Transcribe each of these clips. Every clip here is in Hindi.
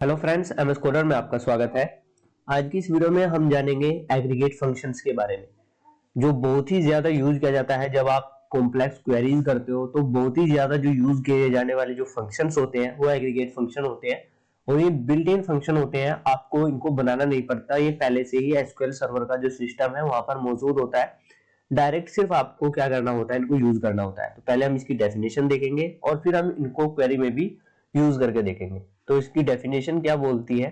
हेलो फ्रेंड्स, एमएस कोडर में आपका स्वागत है। आज की इस वीडियो में हम जानेंगे एग्रीगेट फंक्शंस के बारे में, जो बहुत ही ज्यादा यूज किया जाता है जब आप कॉम्प्लेक्स क्वेरीज करते हो। तो बहुत ही ज्यादा जो यूज किए जाने वाले जो फंक्शंस होते हैं वो एग्रीगेट फंक्शन होते हैं, और ये बिल्ट इन फंक्शन होते हैं। आपको इनको बनाना नहीं पड़ता, ये पहले से ही एसक्यूएल सर्वर का जो सिस्टम है वहां पर मौजूद होता है। डायरेक्ट सिर्फ आपको क्या करना होता है, इनको यूज करना होता है। तो पहले हम इसकी डेफिनेशन देखेंगे और फिर हम इनको क्वेरी में भी यूज करके देखेंगे। तो इसकी डेफिनेशन क्या बोलती है?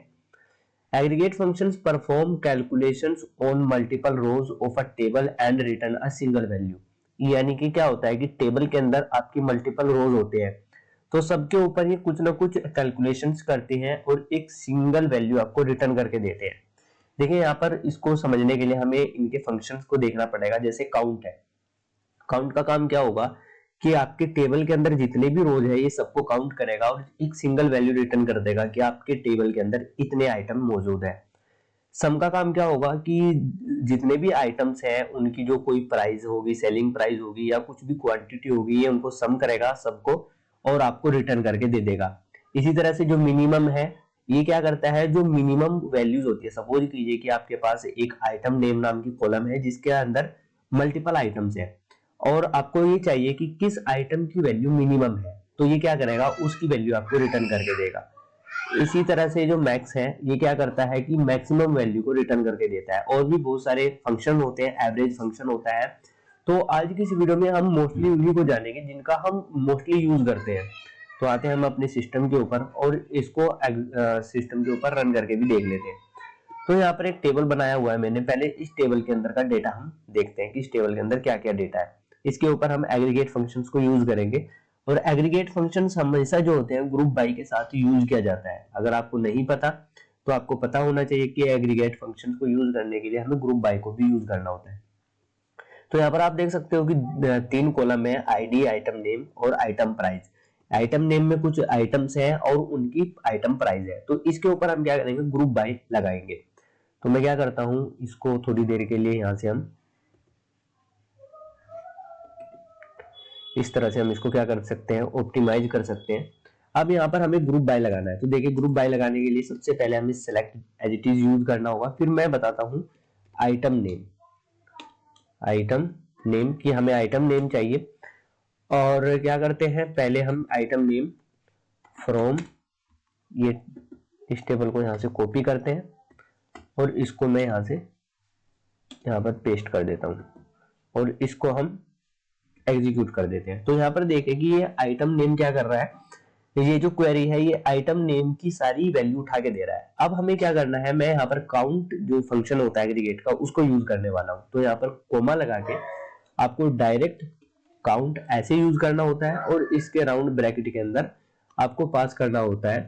Aggregate functions perform calculations on multiple rose of a table and return a single value. यानी कि क्या होता है कि टेबल के अंदर आपकी मल्टीपल रोज होते हैं, तो सबके ऊपर ये कुछ ना कुछ कैलकुलेशंस करते हैं और एक सिंगल वैल्यू आपको रिटर्न करके देते हैं। देखिए यहाँ पर इसको समझने के लिए हमें इनके फंक्शंस को देखना पड़ेगा। जैसे काउंट है, काउंट का काम क्या होगा कि आपके टेबल के अंदर जितने भी रोज है ये सबको काउंट करेगा और एक सिंगल वैल्यू रिटर्न कर देगा कि आपके टेबल के अंदर इतने आइटम मौजूद है। सम का काम क्या होगा कि जितने भी आइटम्स हैं उनकी जो कोई प्राइस होगी, सेलिंग प्राइस होगी या कुछ भी क्वांटिटी होगी, ये उनको सम करेगा सबको और आपको रिटर्न करके दे देगा। इसी तरह से जो मिनिमम है, ये क्या करता है, जो मिनिमम वैल्यूज होती है। सपोज कीजिए कि आपके पास एक आइटम नेम नाम की कॉलम है जिसके अंदर मल्टीपल आइटम्स है और आपको ये चाहिए कि किस आइटम की वैल्यू मिनिमम है, तो ये क्या करेगा, उसकी वैल्यू आपको रिटर्न करके देगा। इसी तरह से जो मैक्स है, ये क्या करता है कि मैक्सिमम वैल्यू को रिटर्न करके देता है। और भी बहुत सारे फंक्शन होते हैं, एवरेज फंक्शन होता है। तो आज की इस वीडियो में हम मोस्टली उन्हीं को जानेंगे जिनका हम मोस्टली यूज करते हैं। तो आते हैं हम अपने सिस्टम के ऊपर और इसको सिस्टम के ऊपर रन करके भी देख लेते हैं। तो यहाँ पर एक टेबल बनाया हुआ है मैंने। पहले इस टेबल के अंदर का डेटा हम देखते हैं कि इस टेबल के अंदर क्या क्या डेटा है। इसके ऊपर हम एग्रीगेट फंक्शंस को यूज करेंगे। और एग्रीगेट फंक्शंस हमेशा जो होते हैं ग्रुप बाय के साथ यूज किया जाता है। अगर आपको नहीं पता तो आपको पता होना चाहिए कि एग्रीगेट फंक्शंस को यूज करने के लिए हमें ग्रुप बाय को भी यूज करना होता है। तो यहाँ पर आप देख सकते हो कि तीन कॉलम है, आईडी, आइटम नेम और आइटम प्राइस। आइटम नेम में कुछ आइटम्स हैं और उनकी आइटम प्राइस है। तो इसके ऊपर हम क्या करेंगे, ग्रुप बाय लगाएंगे। तो मैं क्या करता हूं, इसको थोड़ी देर के लिए यहां से हम इस तरह से हम इसको क्या कर सकते हैं, ऑप्टिमाइज कर सकते हैं। अब यहाँ पर हमें ग्रुप बाय लगाना है। तो देखिए ग्रुप बाय लगाने के लिए सबसे पहले हमें select as it is use करना होगा। फिर मैं बताता हूं आइटम नेम, आइटम नेम की हमें आइटम नेम चाहिए। और क्या करते हैं, पहले हम आइटम नेम फ्रॉम, ये इस टेबल को यहां से कॉपी करते हैं और इसको मैं यहां से यहां पर पेस्ट कर देता हूं और इसको हम एग्जीक्यूट कर देते हैं। तो यहाँ पर देखें कि ये आइटम नेम क्या कर रहा है, ये जो क्वेरी है ये आइटम नेम की सारी वैल्यू उठा के दे रहा है। अब हमें क्या करना है, मैं यहाँ पर काउंट जो फंक्शन होता है एग्रीगेट का उसको यूज करने वाला हूं। तो यहाँ पर कोमा लगा के आपको डायरेक्ट काउंट ऐसे यूज करना होता है और इसके राउंड ब्रैकेट के अंदर आपको पास करना होता है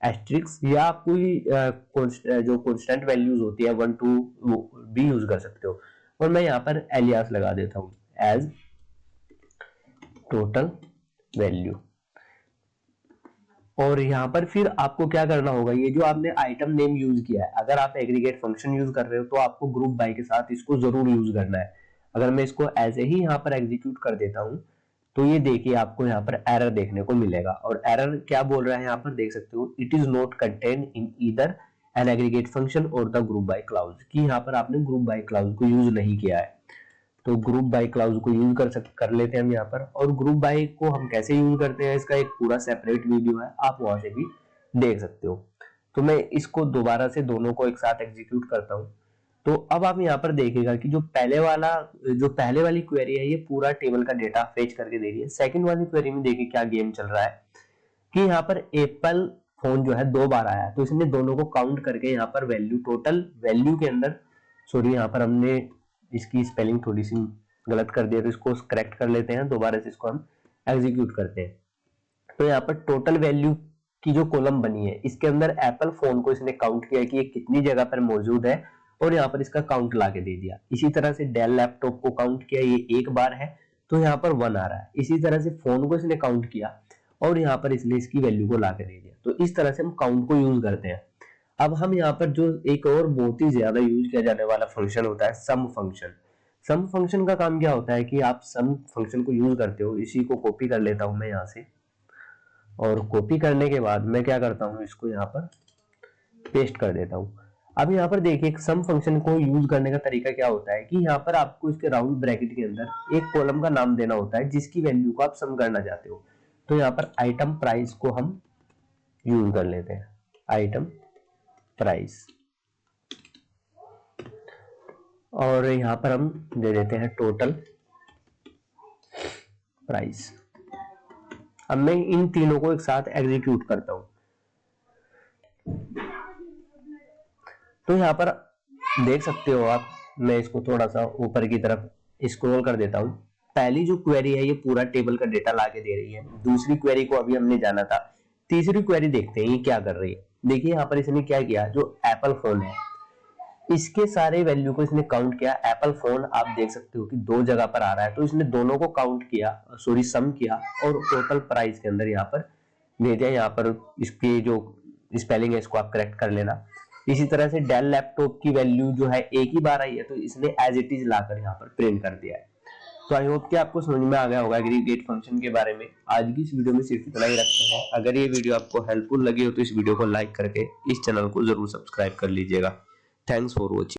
एस्ट्रिक्स, या आप कोई जो कॉन्स्टेंट वैल्यूज होती है 1 2 भी यूज कर सकते हो। और मैं यहाँ पर एलियास लगा देता हूँ एज टोटल वैल्यू। और यहां पर फिर आपको क्या करना होगा, ये जो आपने आइटम नेम यूज किया है, अगर आप एग्रीगेट फंक्शन यूज कर रहे हो तो आपको ग्रुप बाय के साथ इसको जरूर यूज करना है। अगर मैं इसको ऐसे ही यहां पर एग्जीक्यूट कर देता हूं तो ये देखिए आपको यहाँ पर एरर देखने को मिलेगा। और एरर क्या बोल रहा है यहाँ पर देख सकते हो, it is not contain in either an aggregate function और द ग्रुप बाय क्लाउज, कि यहाँ पर आपने ग्रुप बाय क्लाउज को यूज नहीं किया है। तो ग्रुप बाय क्लाउज को यूज कर लेते हैं हम यहाँ पर। और ग्रुप बाय को हम कैसे यूज करते हैं इसका एक पूरा सेपरेट वीडियो है, आप वहां से भी देख सकते हो। तो मैं इसको दोबारा से दोनों को एक साथ एग्जीक्यूट करता हूं। तो अब आप यहाँ पर देखिएगा कि जो पहले वाली क्वेरी है ये पूरा टेबल का डेटा फेच करके दे रही है। सेकंड वाली क्वेरी में देखिए क्या गेम चल रहा है कि यहाँ पर एप्पल फोन जो है 2 बार आया, तो इसने दोनों को काउंट करके यहाँ पर वैल्यू, टोटल वैल्यू के अंदर, सॉरी यहाँ पर हमने इसकी स्पेलिंग थोड़ी सी गलत कर दिया, तो इसको करेक्ट कर लेते हैं, दोबारा से इसको हम एग्जीक्यूट करते हैं। तो यहाँ पर टोटल वैल्यू की जो कॉलम बनी है इसके अंदर एप्पल फोन को इसने काउंट किया कि ये कितनी जगह पर मौजूद है और यहाँ पर इसका काउंट ला के दे दिया। इसी तरह से डेल लैपटॉप को काउंट किया, ये 1 बार है तो यहाँ पर 1 आ रहा है। इसी तरह से फोन को इसने काउंट किया और यहाँ पर इसने इसकी वैल्यू को ला के दे दिया। तो इस तरह से हम काउंट को यूज करते हैं। अब हम यहाँ पर जो एक और बहुत ही ज्यादा यूज किया जाने वाला फंक्शन होता है सम फंक्शन। सम फंक्शन का काम क्या होता है कि आप सम फंक्शन को यूज करते हो। इसी को कॉपी कर लेता हूं मैं यहाँ से, और कॉपी करने के बाद मैं क्या करता हूं, इसको यहाँ पर पेस्ट कर देता हूं। अब यहाँ पर देखिए सम फंक्शन को यूज करने का तरीका क्या होता है कि यहाँ पर आपको इसके राउंड ब्रैकेट के अंदर एक कॉलम का नाम देना होता है जिसकी वैल्यू को आप सम करना चाहते हो। तो यहाँ पर आइटम प्राइस को हम यूज कर लेते हैं, आइटम प्राइस, और यहाँ पर हम दे देते हैं टोटल प्राइस। अब मैं इन तीनों को एक साथ एग्जीक्यूट करता हूं। तो यहाँ पर देख सकते हो आप, मैं इसको थोड़ा सा ऊपर की तरफ स्क्रॉल कर देता हूं। पहली जो क्वेरी है ये पूरा टेबल का डेटा लाके दे रही है, दूसरी क्वेरी को अभी हमने जाना था, तीसरी क्वेरी देखते हैं ये क्या कर रही है। देखिए यहाँ पर इसने क्या किया, जो एप्पल फोन है इसके सारे वैल्यू को इसने काउंट किया। एप्पल फोन आप देख सकते हो कि दो जगह पर आ रहा है, तो इसने दोनों को काउंट किया, सॉरी सम किया, और टोटल प्राइस के अंदर यहाँ पर दे दिया। यहाँ पर इसकी जो स्पेलिंग है इसको आप करेक्ट कर लेना। इसी तरह से डेल लैपटॉप की वैल्यू जो है एक ही बार आई है, तो इसने एज इट इज लाकर यहाँ पर प्रिंट कर दिया है। तो आई होप कि आपको समझ में आ गया होगा एग्रीगेट फंक्शन के बारे में। आज की इस वीडियो में सिर्फ इतना ही रखते हैं। अगर ये वीडियो आपको हेल्पफुल लगी हो तो इस वीडियो को लाइक करके इस चैनल को जरूर सब्सक्राइब कर लीजिएगा। Thanks for watching.